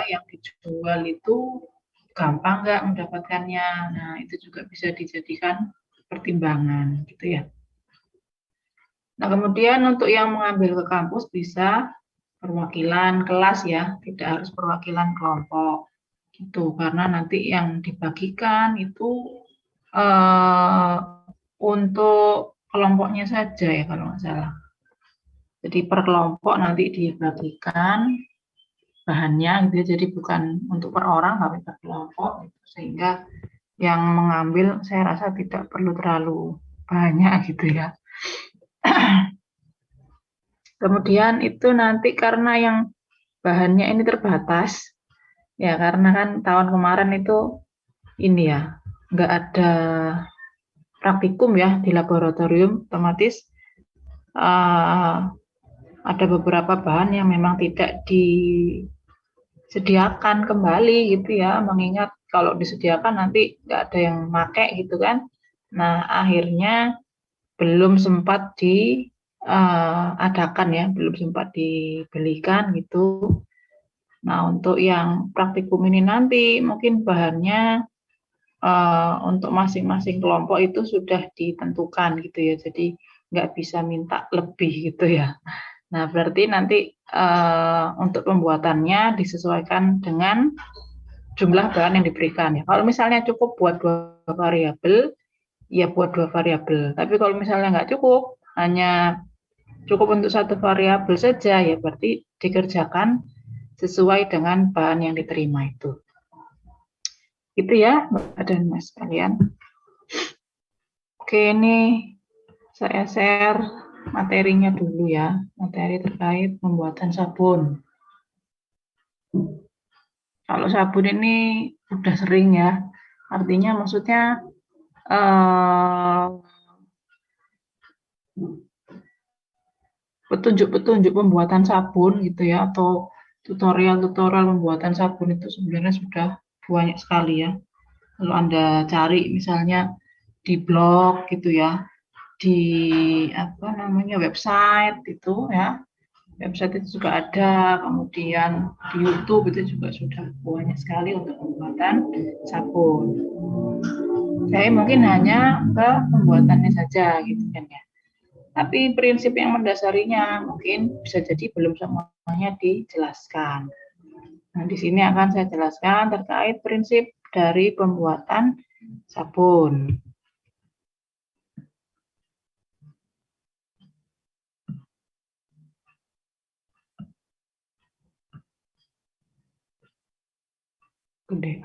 yang dijual itu gampang nggak mendapatkannya. Nah, itu juga bisa dijadikan pertimbangan gitu ya. Nah, kemudian untuk yang mengambil ke kampus bisa perwakilan kelas ya, tidak harus perwakilan kelompok gitu, karena nanti yang dibagikan itu untuk kelompoknya saja ya kalau nggak salah. Jadi per kelompok nanti dibagikan bahannya gitu ya, jadi bukan untuk per orang tapi per kelompok gitu. Sehingga yang mengambil saya rasa tidak perlu terlalu banyak gitu ya. Kemudian itu nanti karena yang bahannya ini terbatas ya, karena kan tahun kemarin itu ini ya nggak ada praktikum ya di laboratorium, otomatis ada beberapa bahan yang memang tidak disediakan kembali gitu ya, mengingat kalau disediakan nanti nggak ada yang pakai gitu kan. Nah, akhirnya belum sempat diadakan ya, belum sempat dibelikan gitu. Nah, untuk yang praktikum ini nanti mungkin bahannya untuk masing-masing kelompok itu sudah ditentukan gitu ya, jadi nggak bisa minta lebih gitu ya. Nah, berarti nanti untuk pembuatannya disesuaikan dengan jumlah bahan yang diberikan ya. Kalau misalnya cukup buat 2 variabel, ya buat 2 variabel. Tapi kalau misalnya nggak cukup, hanya cukup untuk 1 variabel saja, ya berarti dikerjakan sesuai dengan bahan yang diterima itu. Gitu ya, Mbak dan Mas kalian. Oke, ini saya share materinya dulu ya, materi terkait pembuatan sabun. Kalau sabun ini udah sering ya, artinya maksudnya petunjuk-petunjuk pembuatan sabun gitu ya, atau tutorial-tutorial pembuatan sabun itu sebenarnya sudah banyak sekali ya. Kalau Anda cari misalnya di blog gitu ya, di apa namanya website itu ya, website itu juga ada, kemudian di YouTube itu juga sudah banyak sekali untuk pembuatan sabun. Saya mungkin hanya ke pembuatannya saja gitu kan ya. Tapi prinsip yang mendasarinya mungkin bisa jadi belum semuanya dijelaskan. Nah, di sini akan saya jelaskan terkait prinsip dari pembuatan sabun. Gede.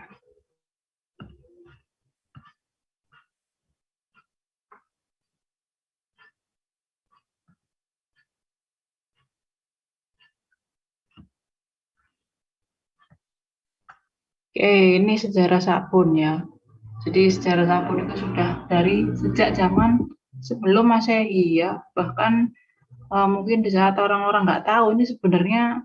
Oke, ini sejarah sabun ya. Jadi sejarah sabun itu sudah dari sejak zaman sebelum Masehi ya. Bahkan mungkin di saat orang-orang nggak tahu ini sebenarnya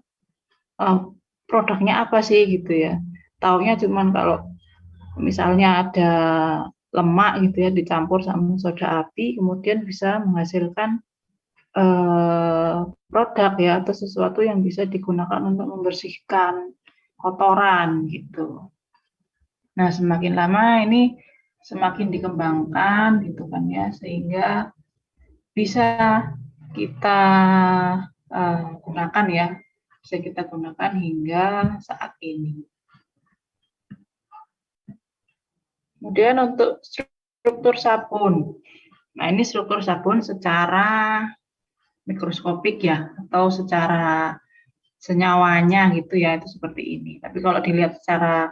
produknya apa sih gitu ya. Taunya cuman kalau misalnya ada lemak gitu ya dicampur sama soda api, kemudian bisa menghasilkan produk ya, atau sesuatu yang bisa digunakan untuk membersihkan kotoran gitu. Nah, semakin lama ini semakin dikembangkan gitu kan ya, sehingga bisa kita gunakan ya, bisa kita gunakan hingga saat ini. Kemudian untuk struktur sabun. Nah, ini struktur sabun secara mikroskopik ya, atau secara senyawanya gitu ya, itu seperti ini. Tapi kalau dilihat secara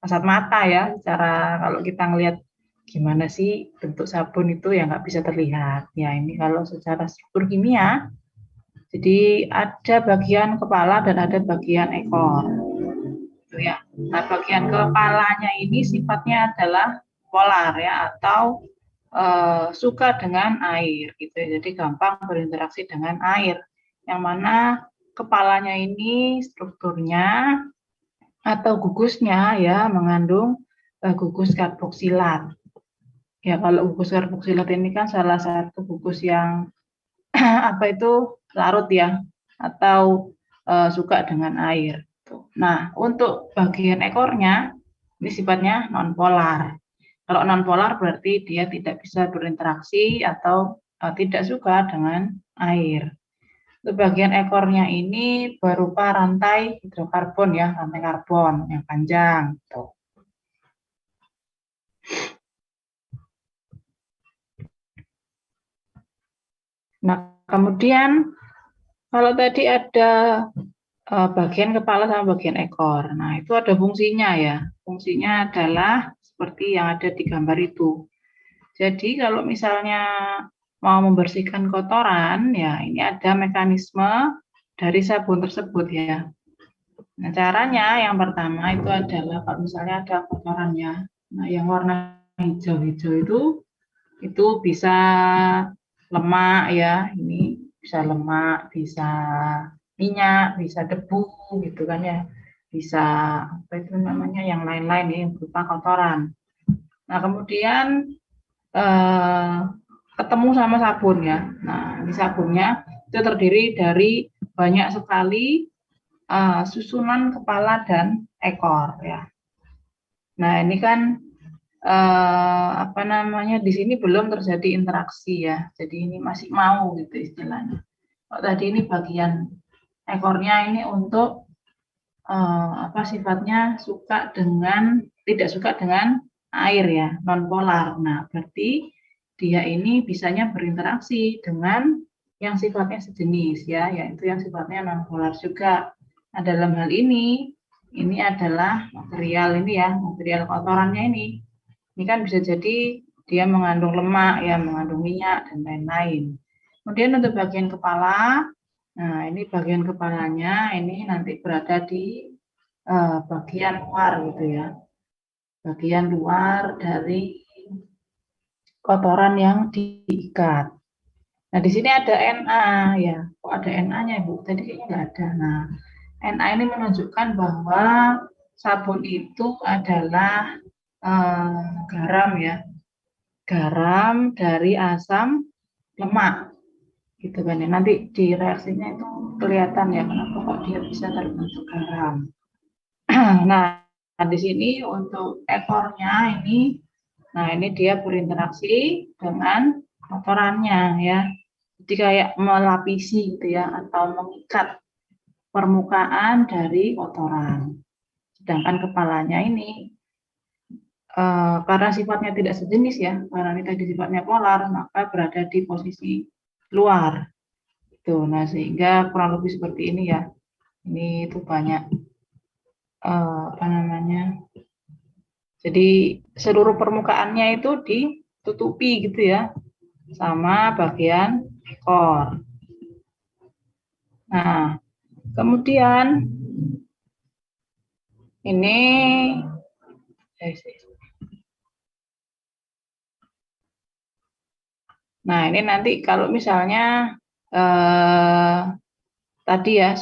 kasat mata ya, secara kalau kita ngelihat gimana sih bentuk sabun itu ya nggak bisa terlihat. Ya ini kalau secara struktur kimia, jadi ada bagian kepala dan ada bagian ekor. Gitu ya. Nah, bagian kepalanya ini sifatnya adalah polar ya, atau suka dengan air gitu ya. Jadi gampang berinteraksi dengan air. Yang mana kepalanya ini strukturnya atau gugusnya ya mengandung gugus karboksilat. Ya, kalau gugus karboksilat ini kan salah satu gugus yang apa itu larut ya, atau suka dengan air. Nah, untuk bagian ekornya ini sifatnya nonpolar. Kalau nonpolar berarti dia tidak bisa berinteraksi atau tidak suka dengan air. Untuk bagian ekornya ini berupa rantai hidrokarbon ya, rantai karbon yang panjang. Nah, kemudian kalau tadi ada bagian kepala sama bagian ekor. Nah, itu ada fungsinya ya. Fungsinya adalah seperti yang ada di gambar itu. Jadi kalau misalnya mau membersihkan kotoran, ya ini ada mekanisme dari sabun tersebut ya. Nah, caranya yang pertama itu adalah kalau misalnya ada kotorannya, nah yang warna hijau-hijau itu bisa lemak ya, ini bisa lemak, bisa minyak, bisa debu gitu kan ya, bisa apa itu namanya yang lain-lain ya, yang berupa kotoran. Nah kemudian ketemu sama sabun ya. Nah ini sabunnya itu terdiri dari banyak sekali susunan kepala dan ekor ya. Nah ini kan apa namanya di sini belum terjadi interaksi ya. Jadi ini masih mau gitu istilahnya. Kalau tadi ini bagian ekornya ini untuk apa sifatnya tidak suka dengan air ya, non polar. Nah, berarti dia ini bisanya berinteraksi dengan yang sifatnya sejenis ya, yaitu yang sifatnya non polar juga. Nah, dalam hal ini adalah material ini ya, material kotorannya ini. Ini kan bisa jadi dia mengandung lemak ya, mengandung minyak dan lain-lain. Kemudian untuk bagian kepala, nah ini bagian kepalanya ini nanti berada di bagian luar gitu ya, bagian luar dari kotoran yang diikat. Nah di sini ada Na ya, kok ada Na-nya Bu? Tadi kayaknya nggak ada. Nah Na ini menunjukkan bahwa sabun itu adalah garam ya, garam dari asam lemak gitu kan ya. Nanti di reaksinya itu kelihatan ya kenapa kok dia bisa terbentuk garam. Nah, di sini untuk ekornya ini, nah ini dia berinteraksi dengan kotorannya ya. Jadi kayak melapisi gitu ya atau mengikat permukaan dari kotoran. Sedangkan kepalanya ini karena sifatnya tidak sejenis ya, karena ini tadi sifatnya polar, maka berada di posisi luar. Gitu. Nah, sehingga kurang lebih seperti ini ya. Ini itu banyak apa namanya? Jadi seluruh permukaannya itu ditutupi gitu ya sama bagian ekor. Nah, kemudian ini nah ini nanti kalau misalnya tadi ya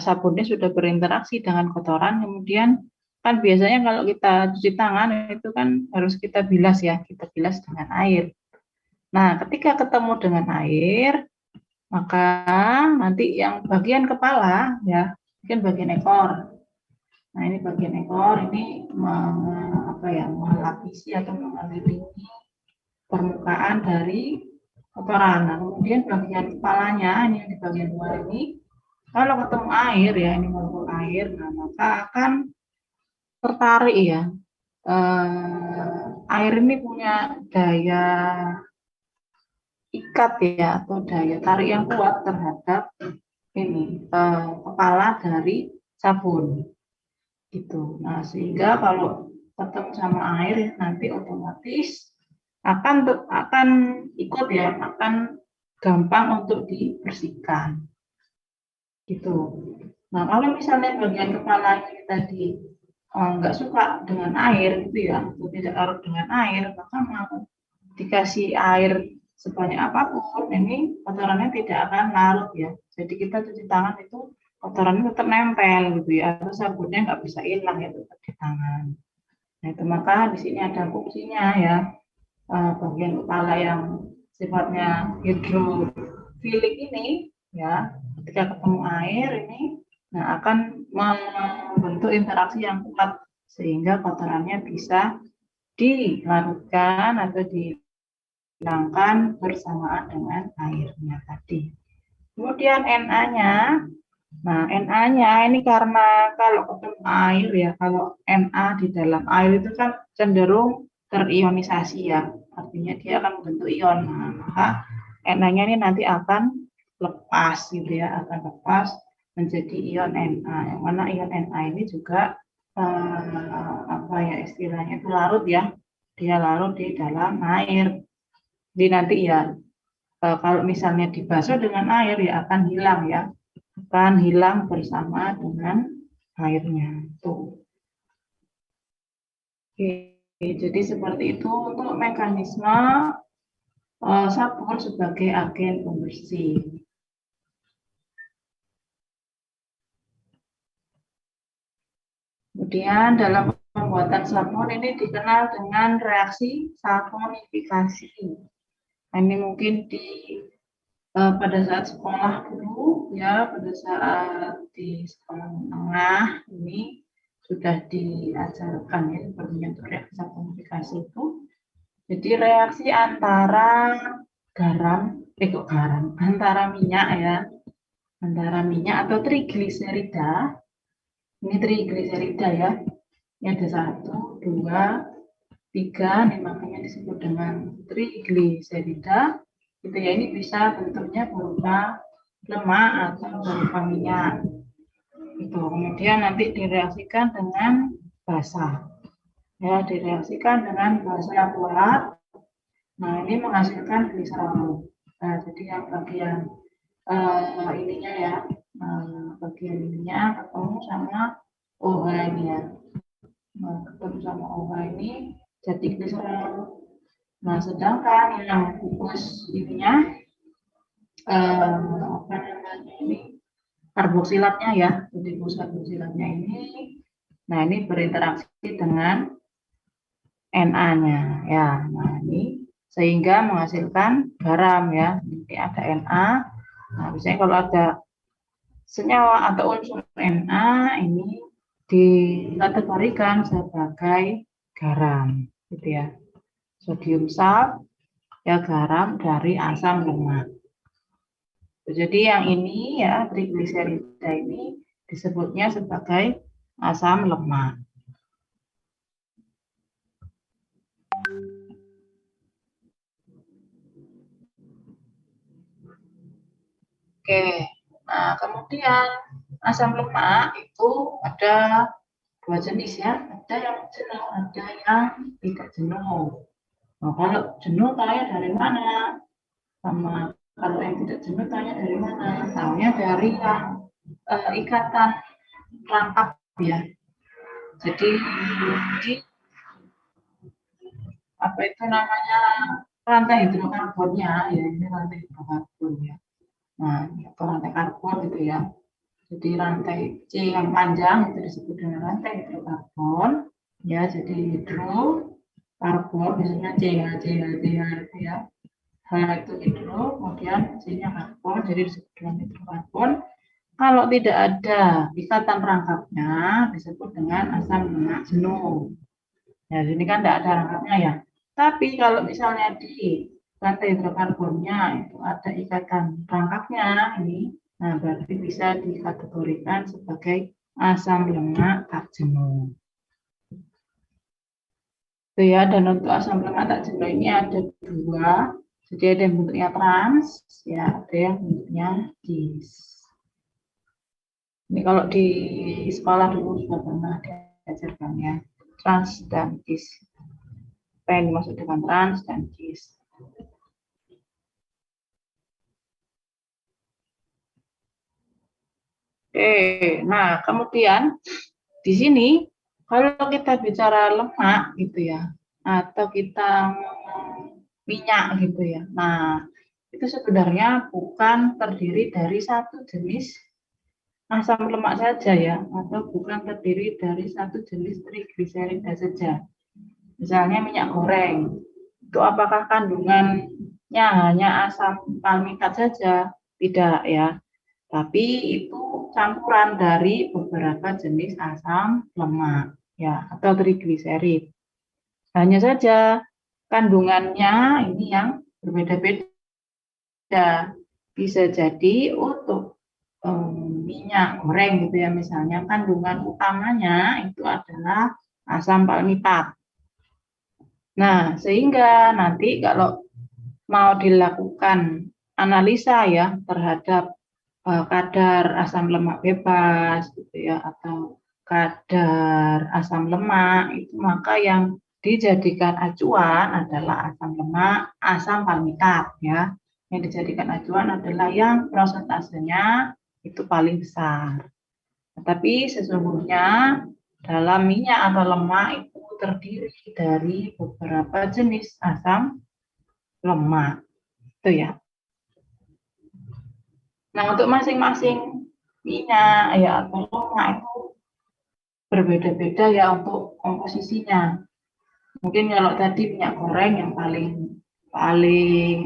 sabunnya sudah berinteraksi dengan kotoran, kemudian kan biasanya kalau kita cuci tangan itu kan harus kita bilas ya, kita bilas dengan air. Nah, ketika ketemu dengan air, maka nanti yang bagian kepala ya, mungkin bagian ekor. Nah, ini bagian ekor ini melapisi atau mengelilingi permukaan dari kotoran. Nah, kemudian bagian kepalanya ini yang di bagian luar ini kalau ketemu air ya, ini ngumpul air, nah maka akan tertarik ya. Air ini punya daya ikat ya atau daya tarik yang kuat terhadap ini kepala dari sabun gitu. Nah sehingga kalau ketemu sama air nanti otomatis akan ikut ya, akan gampang untuk dibersihkan gitu. Nah kalau misalnya bagian kepala ini tadi nggak suka dengan air gitu ya, atau tidak larut dengan air, maka mau dikasih air sebanyak apapun, ini kotorannya tidak akan larut ya. Jadi kita cuci tangan itu kotorannya tetap nempel gitu ya, atau sabunnya nggak bisa hilang ya tetap di tangan. Nah itu maka di sini ada fungsinya ya, bagian kepala yang sifatnya hidrofilik ini ya, ketika ketemu air ini Nah, akan membentuk interaksi yang kuat sehingga kotorannya bisa dilarutkan atau dihilangkan bersamaan dengan airnya tadi. Kemudian Na-nya, nah Na-nya ini karena kalau ketemu air ya, kalau Na di dalam air itu kan cenderung terionisasi ya, artinya dia akan membentuk ion. Nah, maka Na-nya ini nanti akan lepas gitu ya, akan lepas menjadi ion Na. Yang mana ion Na ini juga apa ya istilahnya itu larut ya, dia larut di dalam air. Jadi nanti ya kalau misalnya dibasuh dengan air ya akan hilang ya, akan hilang bersama dengan airnya. Tuh. Oke, jadi seperti itu untuk mekanisme sabun sebagai agen pembersih. Kemudian dalam pembuatan sabun ini dikenal dengan reaksi saponifikasi. Nah, ini mungkin pada saat sekolah dulu ya, pada saat di sekolah menengah ini sudah diajarkan ya sepertinya untuk reaksi saponifikasi itu. Jadi reaksi antara antara minyak ya, antara minyak atau trigliserida. Ini trigliserida ya. Ini ada 1, 2, 3, ini makanya disebut dengan trigliserida. Gitu ya, ini bisa bentuknya berupa lemak atau berupa minyak. Itu kemudian nanti direaksikan dengan basa. Ya, direaksikan dengan basa kuat. Nah, ini menghasilkan gliserol. Nah, jadi yang bagian ininya ya, bagian ininya ketemu sama OH ini ya. Nah, ketemu sama OH ini jadi gliserol. Nah, sedangkan yang gugus ininya apa namanya ini karboksilatnya ya, jadi gugus karboksilatnya ini, nah ini berinteraksi dengan Na-nya ya. Nah, ini sehingga menghasilkan garam ya. Nanti ada Na. Nah, misalnya kalau ada senyawa atau unsur Na ini dikategorikan sebagai garam gitu ya. Sodium salt ya, garam dari asam lemak. Jadi yang ini ya, trigliserida ini disebutnya sebagai asam lemak. Oke, nah kemudian asam lemak itu ada 2 jenis ya, ada yang jenuh, ada yang tidak jenuh. Nah, kalau jenuh tanya dari mana? Sama kalau yang tidak jenuh tanya dari mana? Tanya dari yang ikatan rangkap ya. Jadi di apa itu namanya rantai hidrokarbonnya ya, ini rantai hidrokarbon ya. Nah, itu rantai karbon gitu ya. Jadi rantai C yang panjang itu disebut dengan rantai hidrokarbon ya. Jadi hidrokarbon biasanya CH itu ya. H itu hidro, kemudian C-nya karbon, jadi disebut dengan hidrokarbon. Kalau tidak ada ikatan rangkapnya disebut dengan asam lemak jenuh. Ya, ini kan tidak ada rangkapnya ya. Tapi kalau misalnya di rantai hidrokarbonnya itu ada ikatan rangkapnya ini, nah berarti bisa dikategorikan sebagai asam lemak tak jenuh. Itu ya, dan untuk asam lemak tak jenuh ini ada 2. Jadi ada yang bentuknya trans, ya ada yang bentuknya cis. Ini kalau di sekolah dulu sudah pernah diajarkan ya, trans dan cis. Apa yang dimaksud dengan trans dan cis? Oke, nah kemudian di sini kalau kita bicara lemak gitu ya, atau kita minyak gitu ya. Nah, itu sebenarnya bukan terdiri dari satu jenis asam lemak saja ya, atau bukan terdiri dari satu jenis trigliserida saja. Misalnya minyak goreng, itu apakah kandungannya hanya asam palmitat saja? Tidak ya, tapi itu campuran dari beberapa jenis asam lemak ya atau trigliserid. Hanya saja kandungannya ini yang berbeda-beda. Bisa jadi untuk minyak goreng gitu ya, misalnya kandungan utamanya itu adalah asam palmitat. Nah, sehingga nanti kalau mau dilakukan analisa ya terhadap kadar asam lemak bebas gitu ya atau kadar asam lemak itu, maka yang dijadikan acuan adalah asam lemak, asam palmitat ya. Yang dijadikan acuan adalah yang prosentasenya itu paling besar. Tetapi sesungguhnya dalam minyak atau lemak itu terdiri dari beberapa jenis asam lemak. Itu ya. Nah, untuk masing-masing minyak ya atau lemak itu berbeda-beda ya untuk komposisinya. Mungkin kalau tadi minyak goreng yang paling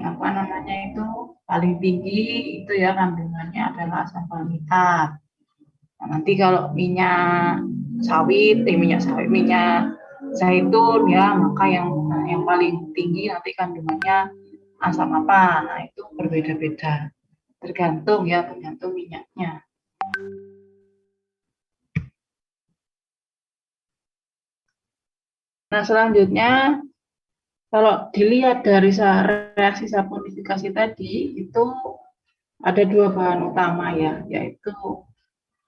apa namanya itu paling tinggi itu ya kandungannya adalah asam palmitat. Nah, nanti kalau minyak sawit, minyak zaitun ya, maka yang paling tinggi nanti kandungannya asam apa? Nah, itu berbeda-beda. Tergantung minyaknya. Nah, selanjutnya kalau dilihat dari reaksi saponifikasi tadi itu ada dua bahan utama ya, yaitu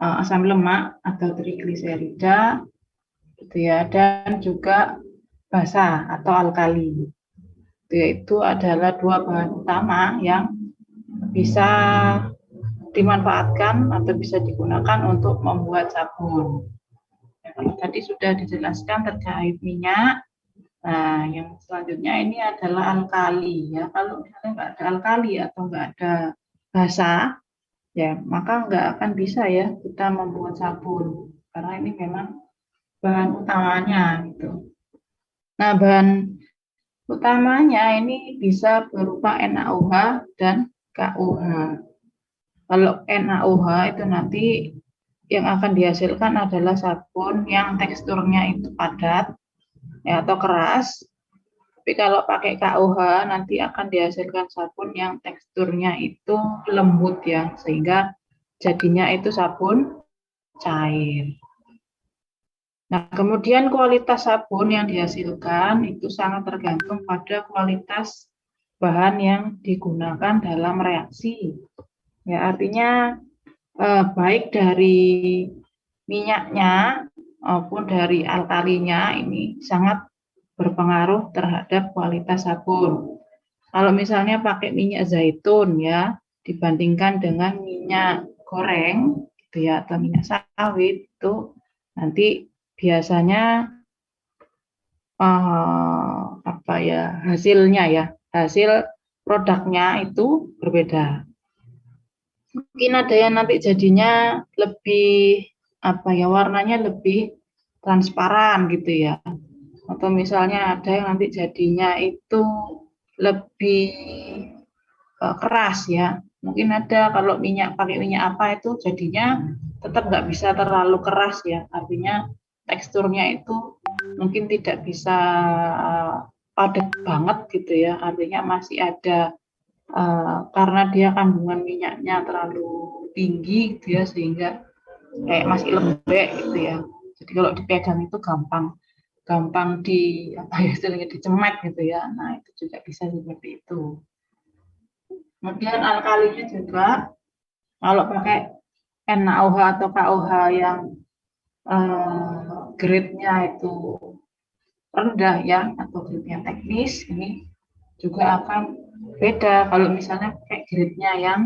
asam lemak atau trigliserida gitu ya, dan juga basa atau alkali. Yaitu adalah dua bahan utama yang bisa dimanfaatkan atau bisa digunakan untuk membuat sabun. Tadi sudah dijelaskan terkait minyak. Nah, yang selanjutnya ini adalah alkali ya. Kalau misalnya nggak ada alkali atau nggak ada basa, ya maka nggak akan bisa ya kita membuat sabun. Karena ini memang bahan utamanya gitu. Nah, bahan utamanya ini bisa berupa NaOH dan KOH. Kalau NaOH itu nanti yang akan dihasilkan adalah sabun yang teksturnya itu padat ya, atau keras. Tapi kalau pakai KOH nanti akan dihasilkan sabun yang teksturnya itu lembut ya, sehingga jadinya itu sabun cair. Nah, kemudian kualitas sabun yang dihasilkan itu sangat tergantung pada kualitas bahan yang digunakan dalam reaksi. Ya, artinya baik dari minyaknya maupun dari alkalinya ini sangat berpengaruh terhadap kualitas sabun. Kalau misalnya pakai minyak zaitun ya dibandingkan dengan minyak goreng gitu ya atau minyak sawit itu nanti biasanya apa ya hasil produknya itu berbeda. Mungkin ada yang nanti jadinya lebih warnanya lebih transparan gitu ya. Atau misalnya ada yang nanti jadinya itu lebih keras ya. Mungkin ada kalau pakai minyak apa itu jadinya tetap nggak bisa terlalu keras ya. Artinya teksturnya itu mungkin tidak bisa padat banget gitu ya. Artinya masih ada karena dia kandungan minyaknya terlalu tinggi gitu ya, sehingga kayak masih lembek gitu ya. Jadi kalau dipegang itu gampang istilahnya dicemek gitu ya. Nah, itu juga bisa seperti itu. Kemudian alkalinya juga kalau pakai NaOH atau KOH yang grade-nya itu rendah ya atau grade-nya teknis, ini juga akan beda kalau misalnya pakai grade-nya yang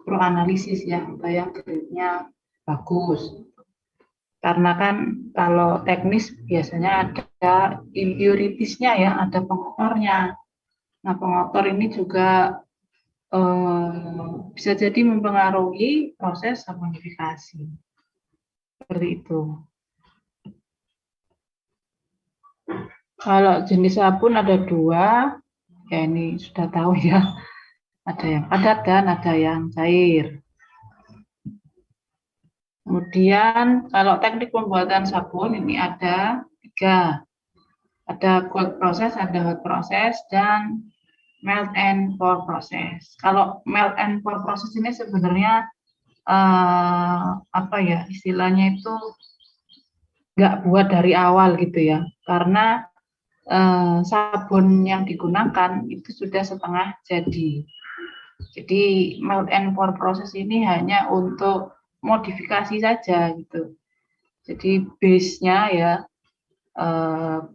proanalisis ya atau yang grade-nya bagus. Karena kan kalau teknis biasanya ada impuritisnya ya, ada pengotornya. Nah, pengotor ini juga bisa jadi mempengaruhi proses saponifikasi. Seperti itu. Kalau jenis sabun ada dua, ya ini sudah tahu ya. Ada yang padat dan ada yang cair. Kemudian kalau teknik pembuatan sabun ini ada 3. Ada cold process, ada hot process, dan melt and pour process. Kalau melt and pour process ini sebenarnya apa ya istilahnya itu nggak buat dari awal gitu ya, karena sabun yang digunakan itu sudah setengah jadi. Jadi melt and pour proses ini hanya untuk modifikasi saja gitu. Jadi base-nya ya,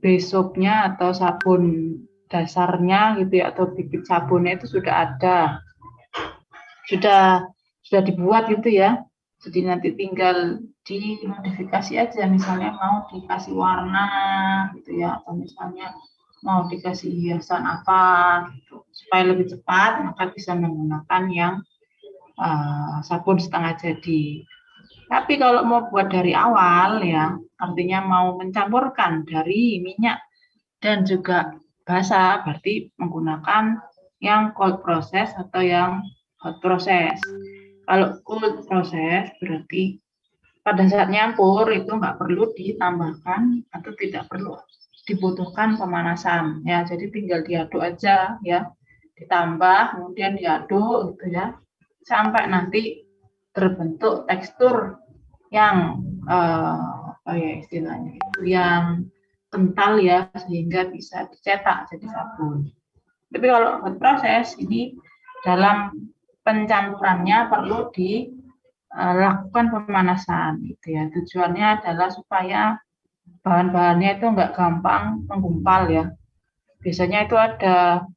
base soap-nya atau sabun dasarnya gitu ya, atau bibit sabunnya itu sudah ada, sudah dibuat gitu ya. Jadi nanti tinggal dimodifikasi aja, misalnya mau dikasih warna gitu ya, atau misalnya mau dikasih hiasan apa gitu. Supaya lebih cepat, maka bisa menggunakan yang sabun setengah jadi. Tapi kalau mau buat dari awal ya, artinya mau mencampurkan dari minyak dan juga basah, berarti menggunakan yang cold process atau yang hot process. Kalau cold process berarti pada saat nyampur itu nggak perlu ditambahkan atau tidak perlu dibutuhkan pemanasan ya, jadi tinggal diaduk aja ya, ditambah kemudian diaduk gitu ya, sampai nanti terbentuk tekstur yang apa ya istilahnya itu yang kental ya, sehingga bisa dicetak jadi sabun. Tapi kalau hot proses ini dalam pencampurannya perlu dilakukan pemanasan gitu ya. Tujuannya adalah supaya bahan-bahannya itu nggak gampang menggumpal ya. Biasanya itu ada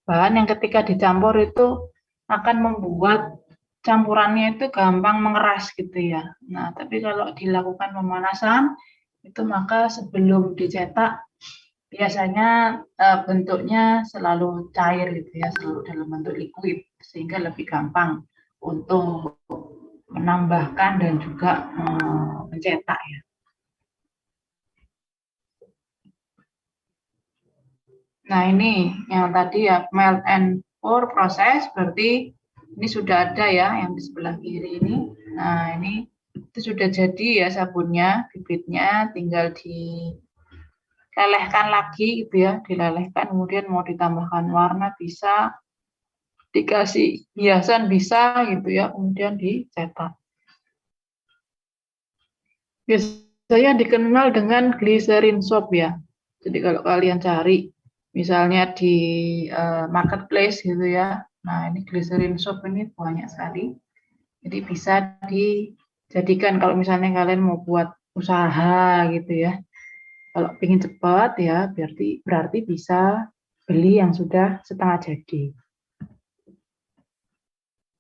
bahan yang ketika dicampur itu akan membuat campurannya itu gampang mengeras gitu ya. Nah, tapi kalau dilakukan pemanasan itu maka sebelum dicetak biasanya bentuknya selalu cair gitu ya, selalu dalam bentuk liquid, sehingga lebih gampang untuk menambahkan dan juga mencetak ya. Nah ini yang tadi ya melt and pour proses, berarti ini sudah ada ya yang di sebelah kiri ini. Nah ini itu sudah jadi ya sabunnya, bibitnya tinggal dilelehkan lagi gitu ya, dilelehkan, kemudian mau ditambahkan warna bisa, dikasih hiasan bisa gitu ya, kemudian dicetak. Biasanya dikenal dengan glycerin soap ya. Jadi kalau kalian cari misalnya di marketplace gitu ya, nah ini glycerin soap ini banyak sekali. Jadi bisa dijadikan kalau misalnya kalian mau buat usaha gitu ya. Kalau ingin cepat ya, berarti bisa beli yang sudah setengah jadi.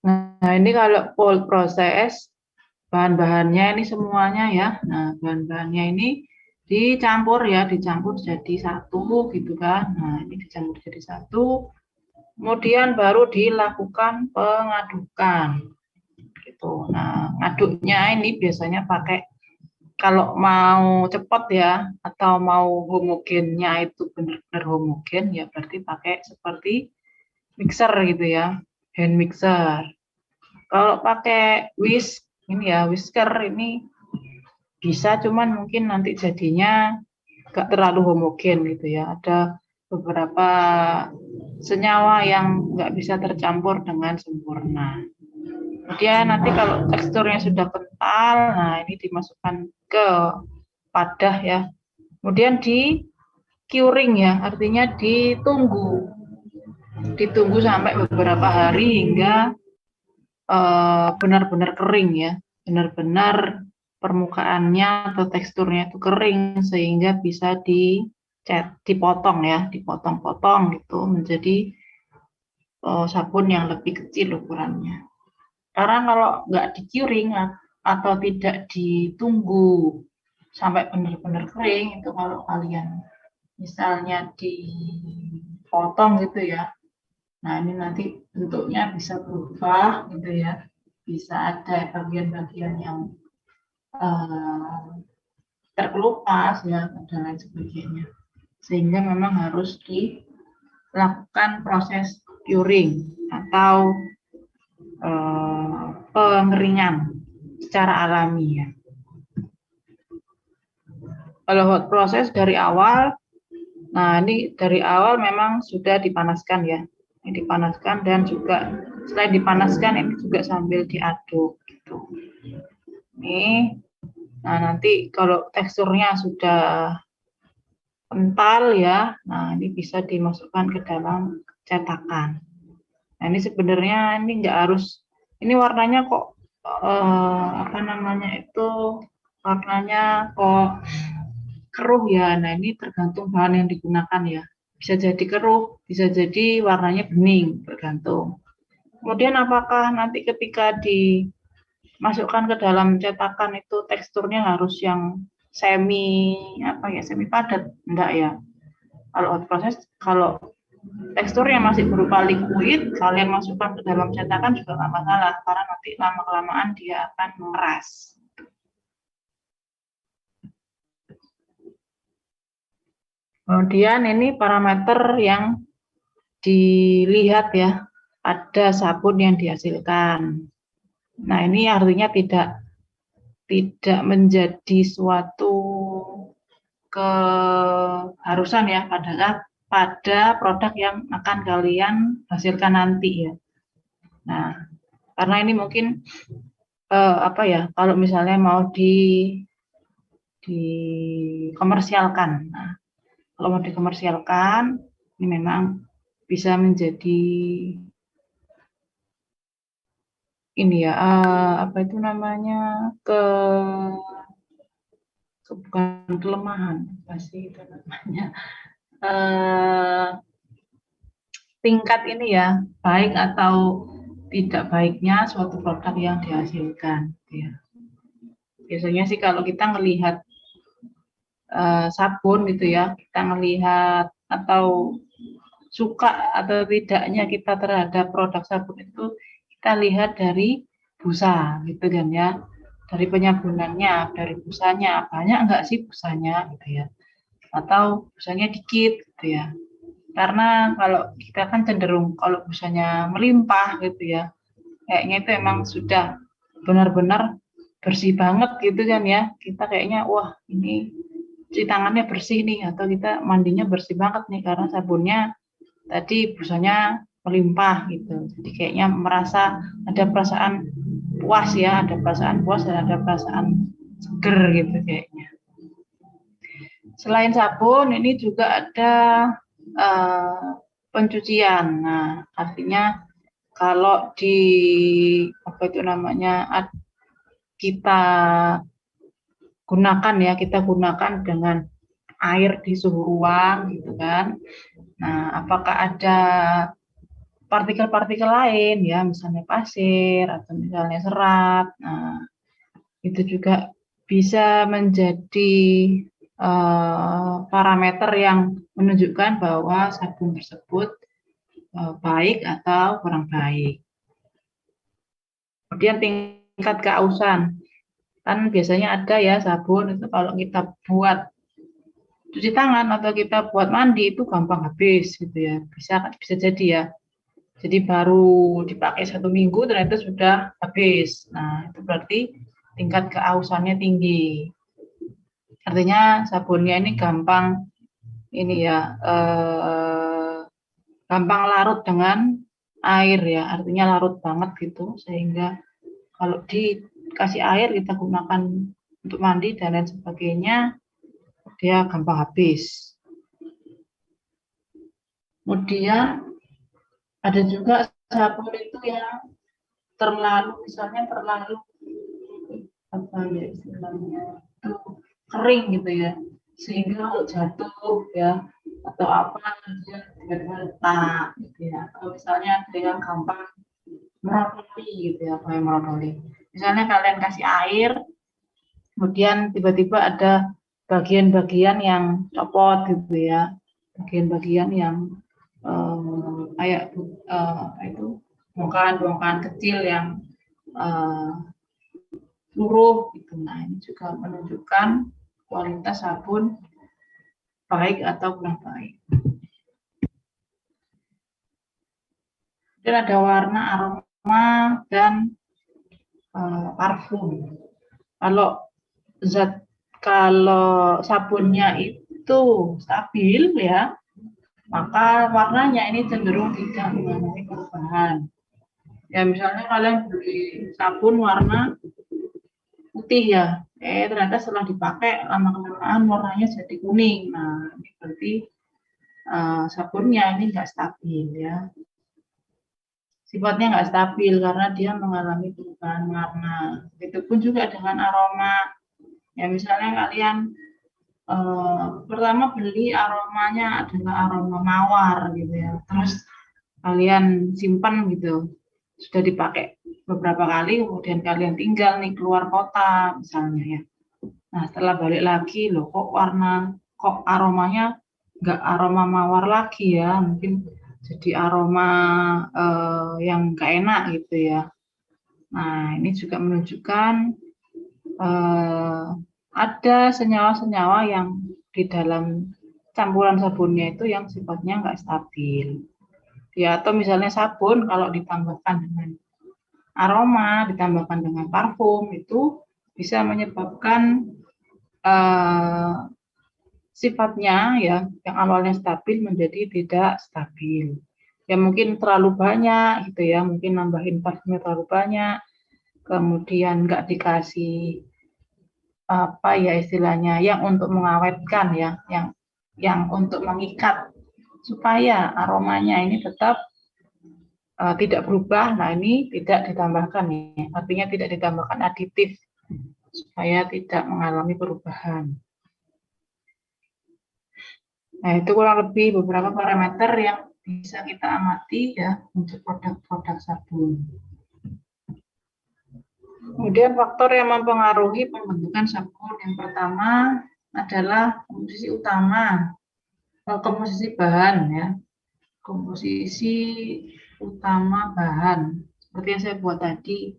Nah, ini kalau cold process, bahan-bahannya ini semuanya ya. Nah, bahan-bahannya ini dicampur ya, dicampur jadi satu gitu kan. Nah, ini dicampur jadi satu. Kemudian baru dilakukan pengadukan gitu. Nah, ngaduknya ini biasanya pakai, kalau mau cepat ya atau mau homogennya itu benar-benar homogen ya, berarti pakai seperti mixer gitu ya, hand mixer. Kalau pakai whisk ini ya, whisker ini bisa, cuman mungkin nanti jadinya gak terlalu homogen gitu ya. Ada beberapa senyawa yang nggak bisa tercampur dengan sempurna. Kemudian nanti kalau teksturnya sudah kental, nah ini dimasukkan ke wadah ya. Kemudian di curing ya, artinya ditunggu sampai beberapa hari hingga benar-benar kering ya, benar-benar permukaannya atau teksturnya itu kering sehingga bisa dipotong ya, dipotong-potong gitu menjadi sabun yang lebih kecil ukurannya. Karena kalau nggak di-curing atau tidak ditunggu sampai benar-benar kering, itu kalau kalian misalnya dipotong gitu ya, nah ini nanti bentuknya bisa berubah gitu ya, bisa ada bagian-bagian yang terkelupas ya dan lain sebagainya, sehingga memang harus dilakukan proses curing atau pengeringan. secara alami ya. Kalau hot process dari awal, nah ini dari awal memang sudah dipanaskan ya. Ini dipanaskan dan juga selain dipanaskan ini juga sambil diaduk gitu. Ini, nah nanti kalau teksturnya sudah kental ya, nah ini bisa dimasukkan ke dalam cetakan. Nah ini sebenarnya ini nggak harus, ini warnanya kok apa namanya itu, warnanya kok keruh ya. Nah ini tergantung bahan yang digunakan ya. Bisa jadi keruh, bisa jadi warnanya bening, tergantung. Kemudian apakah nanti ketika dimasukkan ke dalam cetakan itu teksturnya harus yang semi padat? Enggak ya. Kalau hot process, kalau teksturnya masih berupa liquid, kalian masukkan ke dalam cetakan juga nggak masalah, karena nanti lama-kelamaan dia akan mengeras. Kemudian ini parameter yang dilihat ya, ada sabun yang dihasilkan. Nah ini artinya tidak menjadi suatu keharusan ya pada produk yang akan kalian hasilkan nanti ya. Nah karena ini mungkin apa ya, kalau misalnya mau dikomersialkan. Nah, kalau mau dikomersialkan ini memang bisa menjadi ini ya, apa itu namanya, bukan kelemahan, pasti itu namanya, tingkat ini ya, baik atau tidak baiknya suatu produk yang dihasilkan ya. Biasanya sih kalau kita melihat sabun gitu ya, kita melihat atau suka atau tidaknya kita terhadap produk sabun itu kita lihat dari busa gitu kan ya, dari penyabunannya, dari busanya, banyak enggak sih busanya gitu ya, atau busanya dikit gitu ya. Karena kalau kita kan cenderung kalau busanya melimpah gitu ya, kayaknya itu emang sudah benar-benar bersih banget gitu kan ya, kita kayaknya wah ini cuci tangannya bersih nih, atau kita mandinya bersih banget nih karena sabunnya tadi busanya melimpah gitu. Jadi kayaknya merasa ada perasaan puas ya, ada perasaan puas dan ada perasaan seger gitu kayaknya. Selain sabun ini juga ada pencucian. Nah, artinya kalau di apa itu namanya, kita gunakan ya, kita gunakan dengan air di suhu ruang gitu kan. Nah, apakah ada partikel-partikel lain ya, misalnya pasir atau misalnya serat. Nah, itu juga bisa menjadi parameter yang menunjukkan bahwa sabun tersebut baik atau kurang baik. Kemudian tingkat keausan. Kan biasanya ada ya sabun itu kalau kita buat cuci tangan atau kita buat mandi itu gampang habis gitu ya. Bisa jadi ya. Jadi baru dipakai 1 minggu ternyata sudah habis. Nah, itu berarti tingkat keausannya tinggi. Artinya sabunnya ini gampang ini ya, gampang larut dengan air ya. Artinya larut banget gitu, sehingga kalau dikasih air kita gunakan untuk mandi dan lain sebagainya, dia gampang habis. Kemudian ada juga sabun itu yang misalnya terlalu apa ya istilahnya, itu kering gitu ya, sehingga kalau jatuh ya atau apa dia tiba-tiba retak gitu ya, atau misalnya ada yang gampang merotoli gitu ya, apa yang merotoli, misalnya kalian kasih air kemudian tiba-tiba ada bagian-bagian yang copot gitu ya, bagian-bagian yang kayak itu bongkahan-bongkahan kecil yang luruh gitu. Nah, ini juga menunjukkan kualitas sabun baik atau kurang baik. Dan ada warna, aroma, dan parfum. Kalau sabunnya itu stabil ya, maka warnanya ini cenderung tidak mengalami perubahan. Ya misalnya kalian beli sabun warna putih ya, ternyata setelah dipakai lama-kelamaan warnanya jadi kuning. Nah, ini berarti sabunnya ini nggak stabil ya. Sifatnya nggak stabil karena dia mengalami perubahan warna. Begitupun juga dengan aroma. Ya misalnya kalian pertama beli aromanya adalah aroma mawar gitu ya. Terus kalian simpan gitu. Sudah dipakai beberapa kali, kemudian kalian tinggal nih keluar kota misalnya ya. Nah setelah balik lagi loh kok aromanya nggak aroma mawar lagi ya, mungkin jadi aroma yang nggak enak gitu ya. Nah ini juga menunjukkan ada senyawa-senyawa yang di dalam campuran sabunnya itu yang sifatnya nggak stabil. Ya, atau misalnya sabun kalau ditambahkan dengan aroma, ditambahkan dengan parfum itu bisa menyebabkan sifatnya ya yang awalnya stabil menjadi tidak stabil. Ya mungkin terlalu banyak gitu ya, mungkin nambahin parfumnya terlalu banyak, kemudian nggak dikasih apa ya istilahnya yang untuk mengawetkan ya, yang untuk mengikat supaya aromanya ini tetap tidak berubah. Nah ini tidak ditambahkan ya, artinya tidak ditambahkan aditif supaya tidak mengalami perubahan. Nah itu kurang lebih beberapa parameter yang bisa kita amati ya untuk produk-produk sabun. Kemudian faktor yang mempengaruhi pembentukan sabun yang pertama adalah komposisi utama, komposisi bahan ya, komposisi utama bahan. Seperti yang saya buat tadi,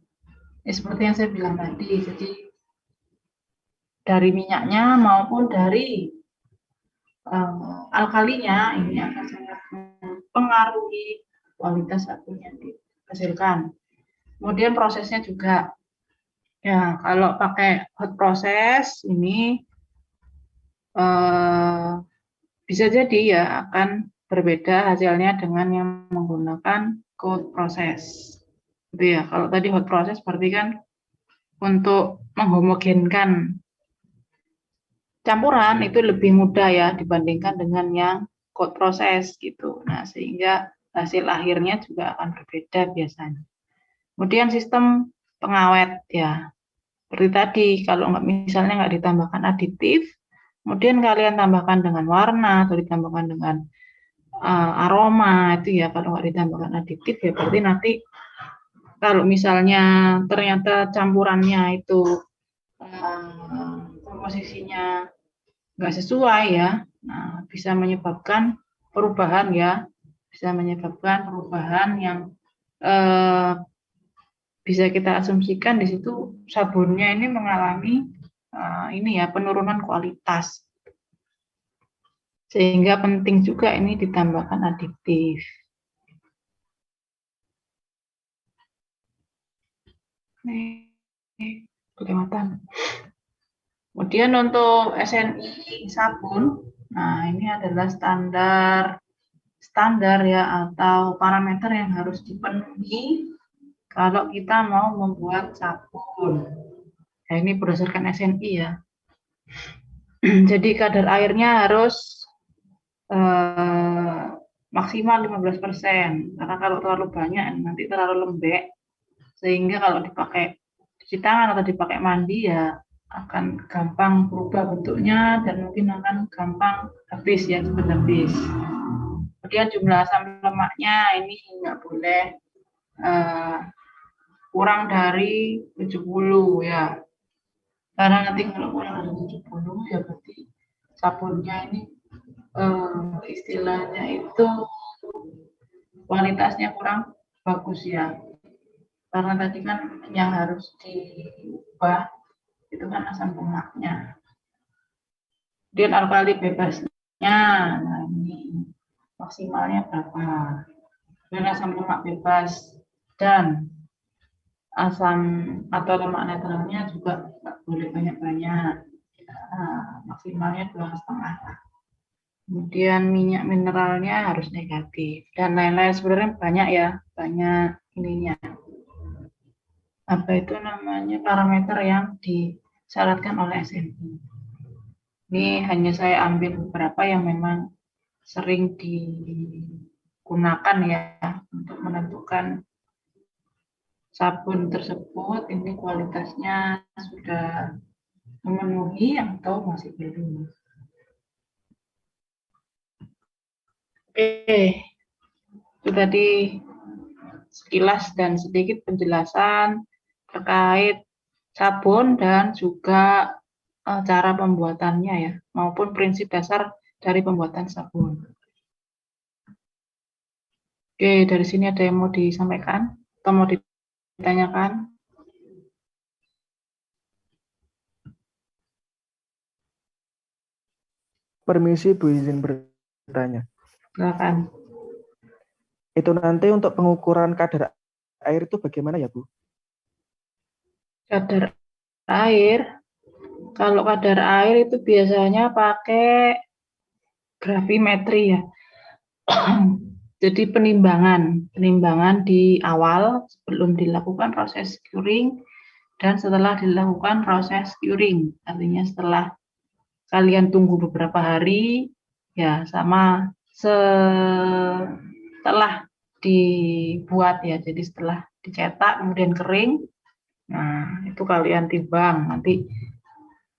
seperti yang saya bilang tadi, jadi dari minyaknya maupun dari alkalinya ini akan sangat mempengaruhi kualitas sabun yang dihasilkan. Kemudian prosesnya juga, ya kalau pakai hot process ini bisa jadi ya akan berbeda hasilnya dengan yang menggunakan cold process. Gitu ya. Kalau tadi hot process berarti kan untuk menghomogenkan campuran itu lebih mudah ya dibandingkan dengan yang cold process gitu. Nah, sehingga hasil akhirnya juga akan berbeda biasanya. Kemudian sistem pengawet ya. Seperti tadi, kalau misalnya nggak ditambahkan aditif, kemudian kalian tambahkan dengan warna atau ditambahkan dengan aroma itu ya, kalau nggak ditambahkan aditif ya berarti nanti kalau misalnya ternyata campurannya itu komposisinya nggak sesuai ya, nah, bisa menyebabkan perubahan ya, bisa menyebabkan perubahan yang bisa kita asumsikan di situ sabunnya ini mengalami ini ya penurunan kualitas, sehingga penting juga ini ditambahkan aditif. Kelihatan. Kemudian untuk SNI sabun, nah ini adalah standar ya atau parameter yang harus dipenuhi kalau kita mau membuat sabun. Nah, ini berdasarkan SNI ya. Jadi kadar airnya harus maksimal 15%, karena kalau terlalu banyak nanti terlalu lembek, sehingga kalau dipakai cuci tangan atau dipakai mandi ya akan gampang berubah bentuknya dan mungkin akan gampang habis ya, cepat habis. Kemudian jumlah asam lemaknya ini nggak boleh kurang dari 70 ya, karena nanti kalau kurang dari 70 ya berarti sabunnya ini istilahnya itu kualitasnya kurang bagus ya, karena tadi kan yang harus diubah itu kan asam lemaknya. Kemudian alkali bebasnya, nah ini maksimalnya berapa, dan asam lemak bebas dan asam atau lemak netralnya juga nggak boleh banyak-banyak, maksimalnya 2,5. Kemudian minyak mineralnya harus negatif dan lain-lain, sebenarnya banyak ya, banyak ininya, apa itu namanya, parameter yang disyaratkan oleh SNI. Ini hanya saya ambil beberapa yang memang sering digunakan ya untuk menentukan sabun tersebut ini kualitasnya sudah memenuhi atau masih belum. Oke, itu tadi sekilas dan sedikit penjelasan terkait sabun dan juga cara pembuatannya ya, maupun prinsip dasar dari pembuatan sabun. Oke, dari sini ada yang mau disampaikan atau mau ditanyakan? Permisi Bu, izin bertanya. Silakan. Itu nanti untuk pengukuran kadar air itu bagaimana ya Bu? Kadar air, kalau kadar air itu biasanya pakai gravimetri ya. Jadi penimbangan di awal sebelum dilakukan proses curing dan setelah dilakukan proses curing. Artinya setelah kalian tunggu beberapa hari ya, sama setelah dibuat ya. Jadi setelah dicetak kemudian kering, nah itu kalian timbang, nanti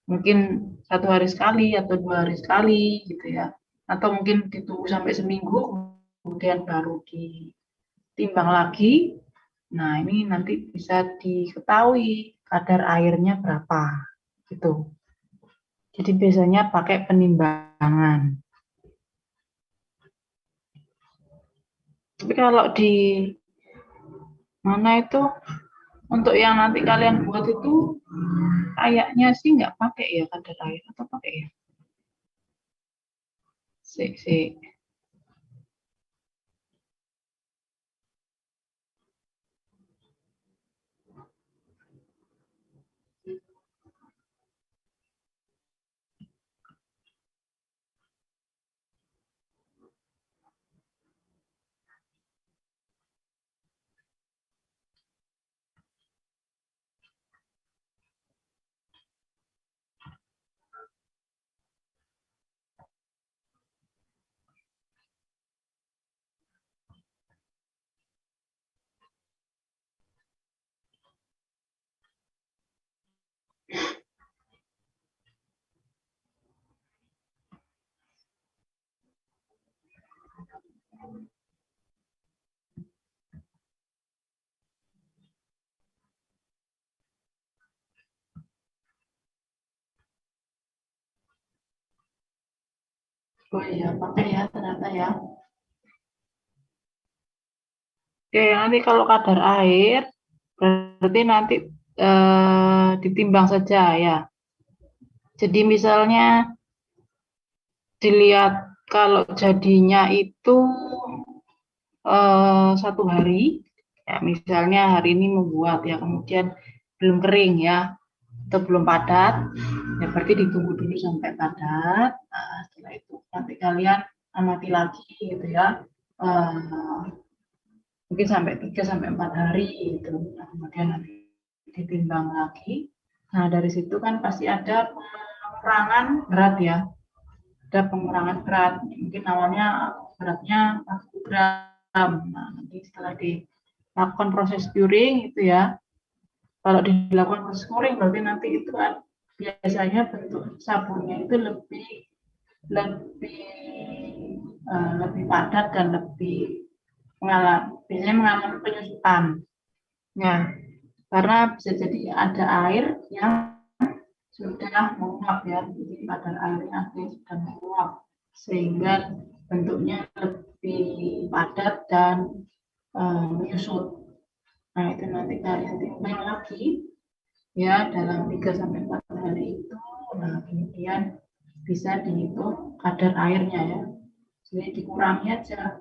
mungkin 1 hari sekali atau 2 hari sekali gitu ya, atau mungkin ditunggu sampai seminggu kemudian baru ditimbang lagi. Nah ini nanti bisa diketahui kadar airnya berapa gitu. Jadi biasanya pakai penimbangan. Tapi kalau di mana itu untuk yang nanti kalian buat itu kayaknya sih nggak pakai ya kadar air, atau pakai ya? Sik. Oh iya, pakai ya ternyata ya. Oke, nanti kalau kadar air berarti nanti ditimbang saja ya. Jadi misalnya dilihat kalau jadinya itu 1 hari, ya misalnya hari ini membuat ya, kemudian belum kering ya, atau belum padat, ya berarti ditunggu dulu sampai padat. Nah, setelah itu nanti kalian amati lagi gitu ya, mungkin sampai 3 sampai 4 hari gitu. Nah, kemudian nanti ditimbang lagi. Nah dari situ kan pasti ada pengurangan berat ya, ada pengurangan berat. Mungkin awalnya beratnya 40 gram. Nah nanti setelah dilakukan proses curing itu ya, kalau dilakukan proses curing berarti nanti itu kan biasanya bentuk sabunnya itu lebih lebih lebih padat dan lebih biasanya mengalami penyusutan. Ya, karena bisa jadi ada air yang sudah menguap ya, jadi kadar airnya ada yang sudah menguap sehingga bentuknya lebih padat dan menyusut. Nah itu nanti kalian timbang lagi ya dalam 3 sampai 4 hari itu. Nah kemudian bisa dihitung kadar airnya ya, jadi dikurangi aja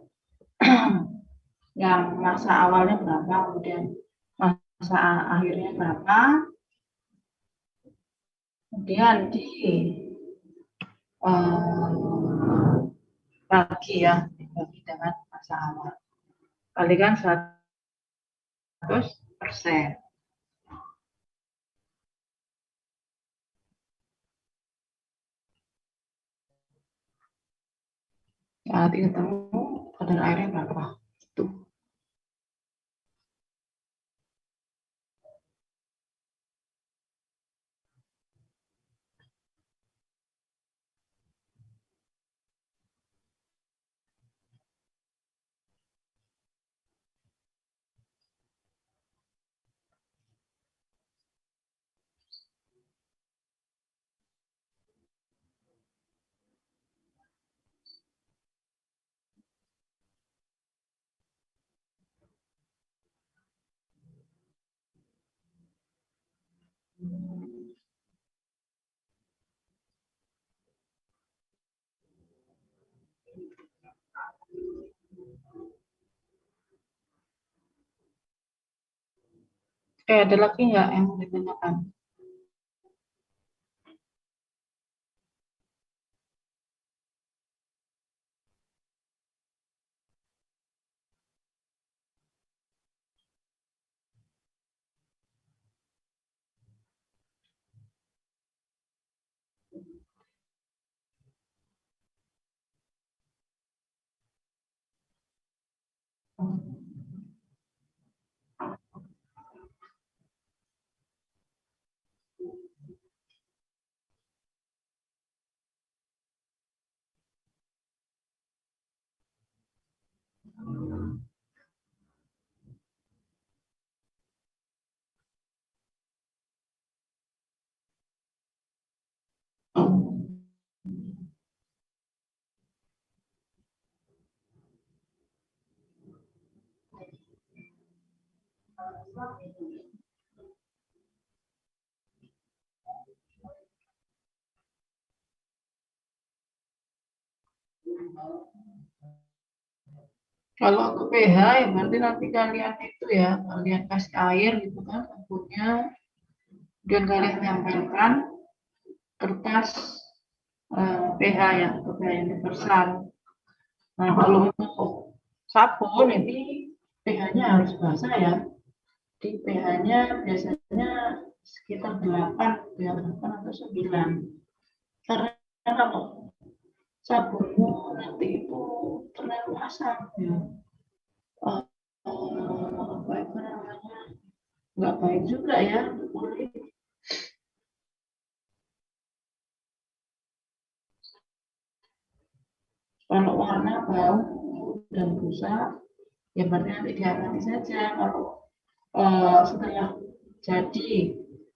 yang masa awalnya berapa, kemudian masa masa akhirnya berapa, kemudian bagi ya, dibagi dengan masa awal, kalikan 100%. Nanti ketemu kadar airnya berapa. Tuh. Ada lagi nggak yang mau ditanyakan? Kalau untuk pH ya berarti nanti kalian itu ya, kalian kasih air gitu kan, sabunnya, kemudian kalian tempelkan kertas pH ya, atau pH universal. Nah kalau untuk sabun ini pH-nya harus basah ya. Di pH-nya biasanya sekitar 8, ya, 8 atau 9. Karena kalau sabunmu nanti itu terlalu asam ya. Apa itu namanya? Nggak baik juga ya untuk kulit. Kalau warna bau dan busa, ya berarti nanti diamati saja. Kalau setelah jadi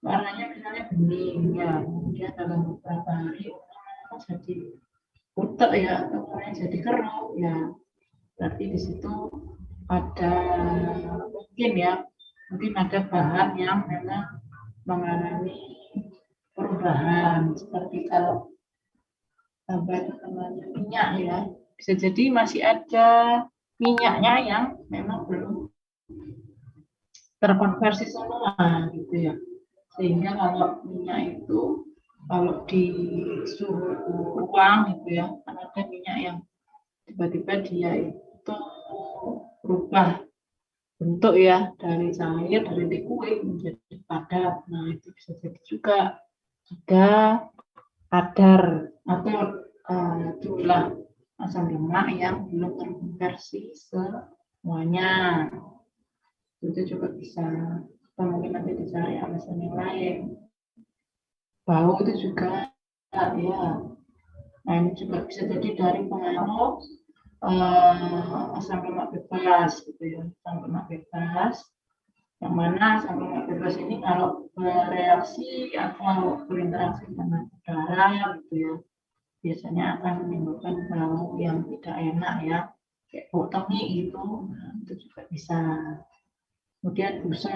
warnanya misalnya bening ya, kemudian dalam beberapa hari jadi putek ya, atau warnanya jadi keruh ya, berarti di situ ada mungkin ya, mungkin ada bahan yang memang mengalami perubahan, seperti kalau tambah namanya minyak ya, bisa jadi masih ada minyaknya yang memang belum terkonversi semua gitu ya, sehingga kalau minyak itu kalau di suhu ruang gitu ya, kan ada minyak yang tiba-tiba dia itu berubah bentuk ya, dari cair, dari liquid menjadi padat. Nah itu bisa jadi juga ada kadar atau jumlah asam lemak yang belum terkonversi semuanya. Itu juga bisa, atau mungkin nanti dicari alasan yang lain. Bau itu juga ya, nah ini juga bisa jadi dari pengaruh asam lemak bebas gitu ya, asam lemak bebas, yang mana asam lemak bebas ini kalau bereaksi atau berinteraksi dengan udara gitu ya, biasanya akan menimbulkan bau yang tidak enak ya, kayak bau tengi gitu. Nah, itu juga bisa. Kemudian busa,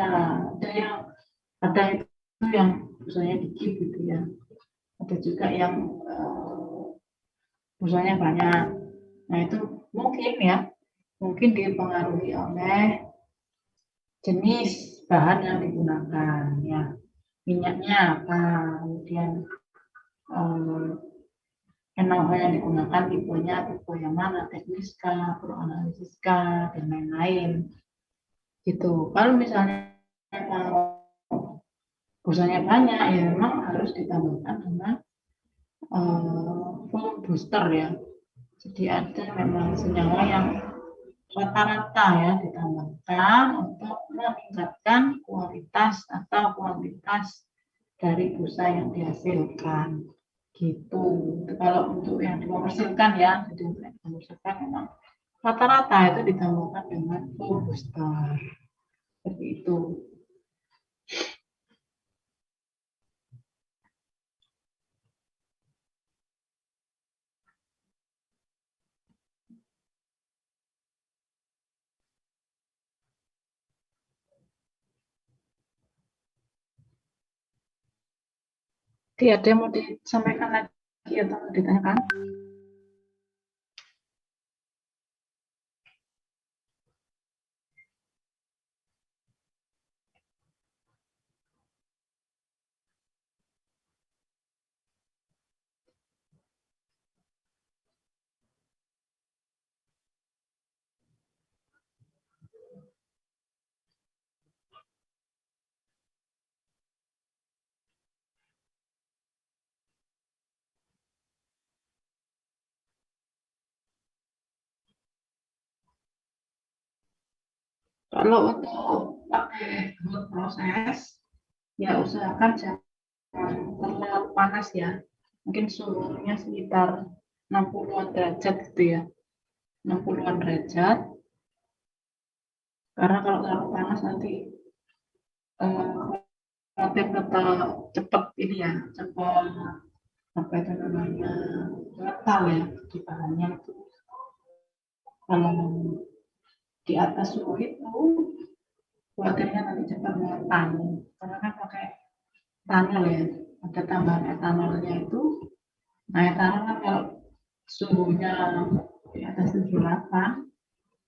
ada itu yang busanya dikit gitu ya, ada juga yang busanya banyak. Nah itu mungkin ya, mungkin dipengaruhi oleh jenis bahan yang digunakan, ya, minyaknya apa, kemudian NaOH yang digunakan tipenya tipe yang mana, teknis kah, proanalisis kah, dan lain-lain. Gitu. Kalau misalnya busanya banyak, ya memang harus ditambahkan dengan full booster ya. Jadi ada memang senyawa yang rata-rata ya ditambahkan untuk meningkatkan kualitas atau kuantitas dari busa yang dihasilkan. Gitu. Kalau untuk yang dikomersilkan ya, jadi untuk yang dikomersilkan memang rata-rata itu ditambahkan dengan full booster. Seperti itu. Ada yang mau disampaikan lagi atau mau ditanyakan? Kalau untuk pakai proses, ya usahakan jangan terlalu panas ya. Mungkin suhunya sekitar 60-an derajat gitu ya. 60-an derajat. Karena kalau terlalu panas nanti relatif cepat ini ya, cepat apa itu namanya metal ya di bahannya itu. Kalau di atas suhu itu khawatirnya nanti cepat matang karena kan pakai etanol ya, ada tambahan etanolnya itu. Nah, etanol kan kalau suhunya di atas 78,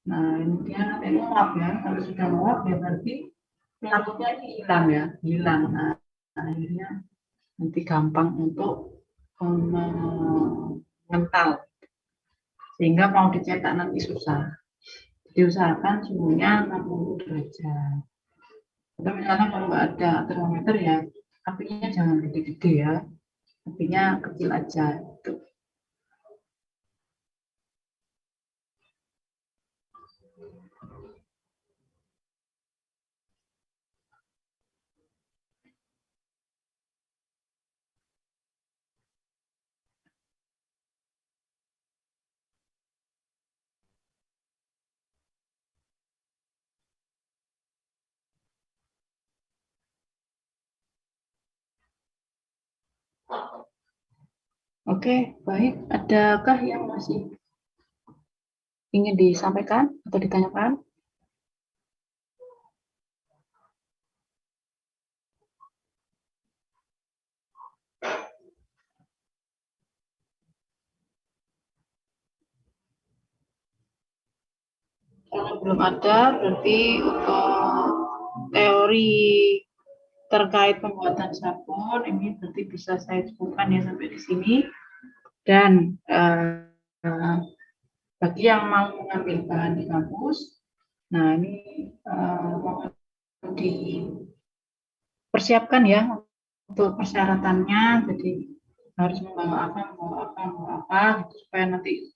nah ini dia nanti menguap ya. Kalau sudah menguap ya berarti pelarutnya ini hilang ya, hilang. Nah, akhirnya nanti gampang untuk mengental sehingga mau dicetak nanti susah. Jadi usahakan suhunya 60 derajat. Atau misalnya kalau nggak ada termometer ya apinya jangan gede-gede ya, apinya kecil aja gitu. Oke, baik. Adakah yang masih ingin disampaikan atau ditanyakan? Kalau belum ada, berarti untuk teori terkait pembuatan sabun ini berarti bisa saya cukupkan ya sampai di sini. Dan bagi yang mau mengambil bahan di kampus, nah ini dipersiapkan ya untuk persyaratannya. Jadi harus membawa apa gitu, supaya nanti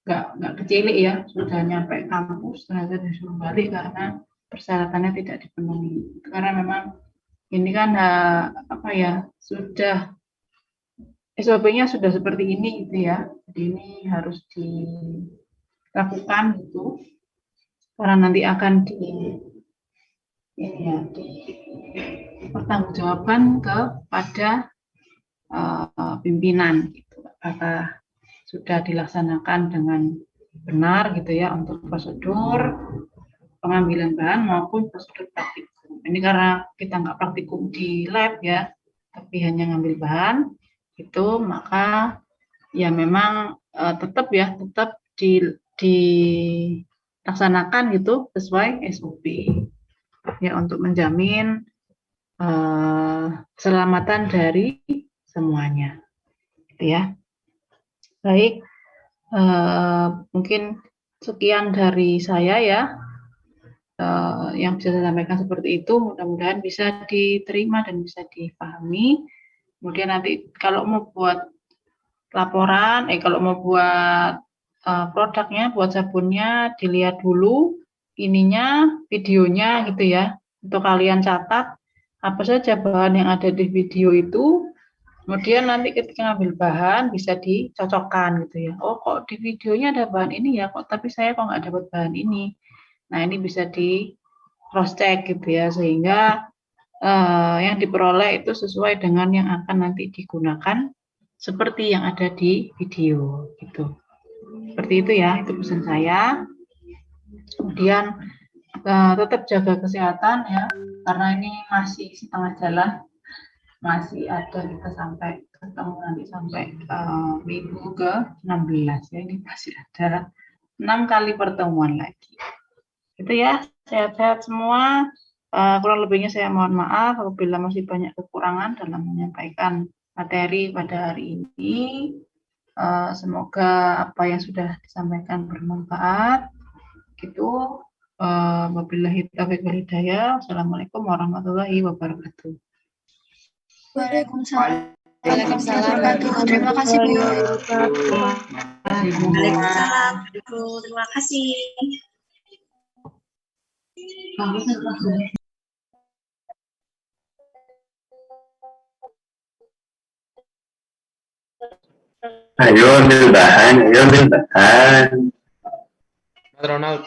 nggak kecilik ya, sudah nyampe kampus ternyata disuruh balik karena persyaratannya tidak dipenuhi. Karena memang ini kan apa ya, sudah SOP-nya sudah seperti ini gitu ya. Jadi ini harus dilakukan gitu karena nanti akan dipertanggungjawabkan kepada pimpinan gitu. Apakah sudah dilaksanakan dengan benar gitu ya untuk prosedur pengambilan bahan maupun prosedur praktikum. Ini karena kita nggak praktikum di lab ya, tapi hanya ngambil bahan itu, maka ya memang tetap dilaksanakan gitu sesuai SOP. ya untuk menjamin keselamatan dari semuanya, gitu ya. Baik, mungkin sekian dari saya ya, yang bisa saya sampaikan seperti itu. Mudah-mudahan bisa diterima dan bisa dipahami. Kemudian nanti kalau mau buat laporan, kalau mau buat produknya, buat sabunnya, dilihat dulu ininya, videonya gitu ya. Untuk kalian catat apa saja bahan yang ada di video itu. Kemudian nanti ketika ngambil bahan bisa dicocokkan gitu ya. Oh kok di videonya ada bahan ini ya, kok tapi saya kok nggak dapat bahan ini. Nah ini bisa di cross check gitu ya, sehingga yang diperoleh itu sesuai dengan yang akan nanti digunakan seperti yang ada di video gitu. Seperti itu ya, itu pesan saya. Kemudian tetap jaga kesehatan ya, karena ini masih setengah jalan, masih ada kita sampai ketemu nanti sampai minggu ke-16 ya, ini masih ada 6 kali pertemuan lagi. Itu ya, sehat-sehat semua. Kurang lebihnya saya mohon maaf apabila masih banyak kekurangan dalam menyampaikan materi pada hari ini. Semoga apa yang sudah disampaikan bermanfaat. Gitu. Wabillahi taufiq wal hidayah. Assalamualaikum warahmatullahi wabarakatuh. Waalaikumsalam. Waalaikumsalam. Terima kasih Bu. Waalaikumsalam. Terima kasih. Ayo ambil bahan, ayo ambil bahan. Ronald.